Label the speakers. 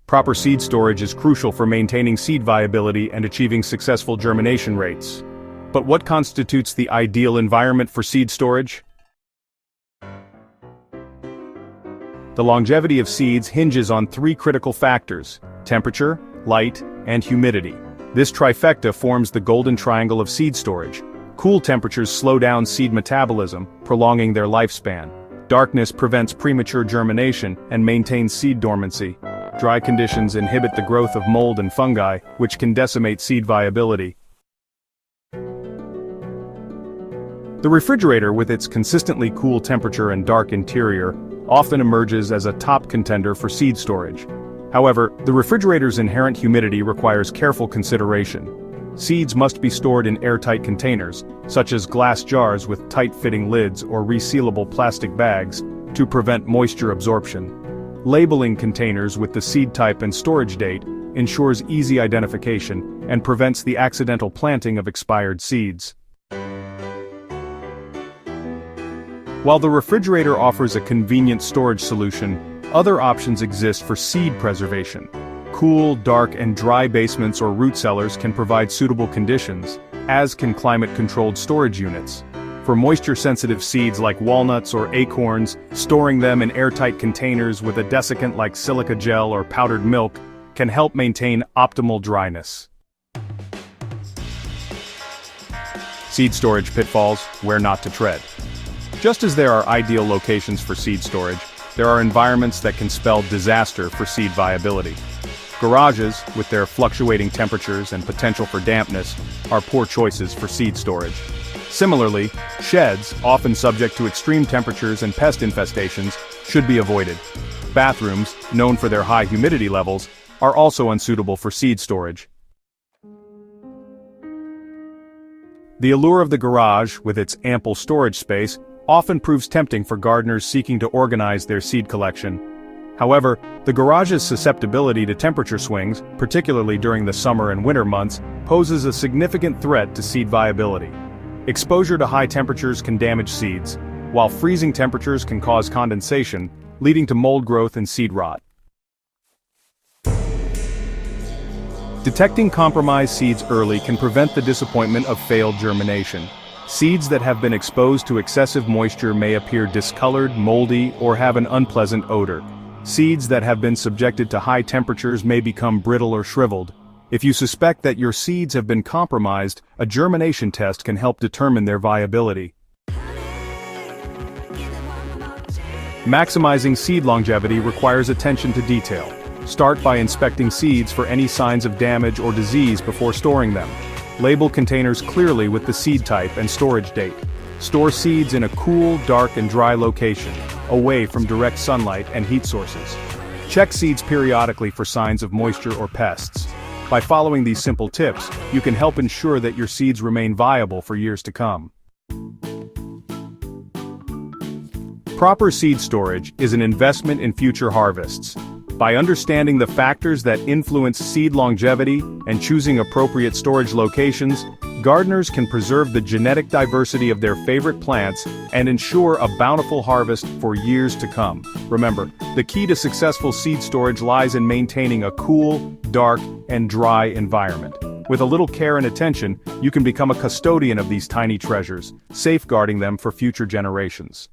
Speaker 1: Proper seed storage is crucial for maintaining seed viability and achieving successful germination rates. But what constitutes the ideal environment for seed storage? The longevity of seeds hinges on three critical factors: temperature, light, and humidity. This trifecta forms the golden triangle of seed storage. Cool temperatures slow down seed metabolism, prolonging their lifespan. Darkness prevents premature germination and maintains seed dormancy. Dry conditions inhibit the growth of mold and fungi, which can decimate seed viability. The refrigerator, with its consistently cool temperature and dark interior, often emerges as a top contender for seed storage. However, the refrigerator's inherent humidity requires careful consideration. Seeds must be stored in airtight containers, such as glass jars with tight-fitting lids or resealable plastic bags, to prevent moisture absorption. Labeling containers with the seed type and storage date ensures easy identification and prevents the accidental planting of expired seeds. While the refrigerator offers a convenient storage solution, other options exist for seed preservation. Cool, dark, and dry basements or root cellars can provide suitable conditions, as can climate-controlled storage units. For moisture-sensitive seeds like walnuts or acorns, storing them in airtight containers with a desiccant like silica gel or powdered milk can help maintain optimal dryness. Seed storage pitfalls: where not to tread. Just as there are ideal locations for seed storage, there are environments that can spell disaster for seed viability. Garages, with their fluctuating temperatures and potential for dampness, are poor choices for seed storage. Similarly, sheds, often subject to extreme temperatures and pest infestations, should be avoided. Bathrooms, known for their high humidity levels, are also unsuitable for seed storage. The allure of the garage, with its ample storage space, often proves tempting for gardeners seeking to organize their seed collection. However, the garage's susceptibility to temperature swings, particularly during the summer and winter months, poses a significant threat to seed viability. Exposure to high temperatures can damage seeds, while freezing temperatures can cause condensation, leading to mold growth and seed rot. Detecting compromised seeds early can prevent the disappointment of failed germination. Seeds that have been exposed to excessive moisture may appear discolored, moldy, or have an unpleasant odor. Seeds that have been subjected to high temperatures may become brittle or shriveled. If you suspect that your seeds have been compromised, a germination test can help determine their viability. Maximizing seed longevity requires attention to detail. Start by inspecting seeds for any signs of damage or disease before storing them. Label containers clearly with the seed type and storage date. Store seeds in a cool, dark, and dry location, away from direct sunlight and heat sources. Check seeds periodically for signs of moisture or pests. By following these simple tips, you can help ensure that your seeds remain viable for years to come. Proper seed storage is an investment in future harvests. By understanding the factors that influence seed longevity and choosing appropriate storage locations, gardeners can preserve the genetic diversity of their favorite plants and ensure a bountiful harvest for years to come. Remember, the key to successful seed storage lies in maintaining a cool, dark, and dry environment. With a little care and attention, you can become a custodian of these tiny treasures, safeguarding them for future generations.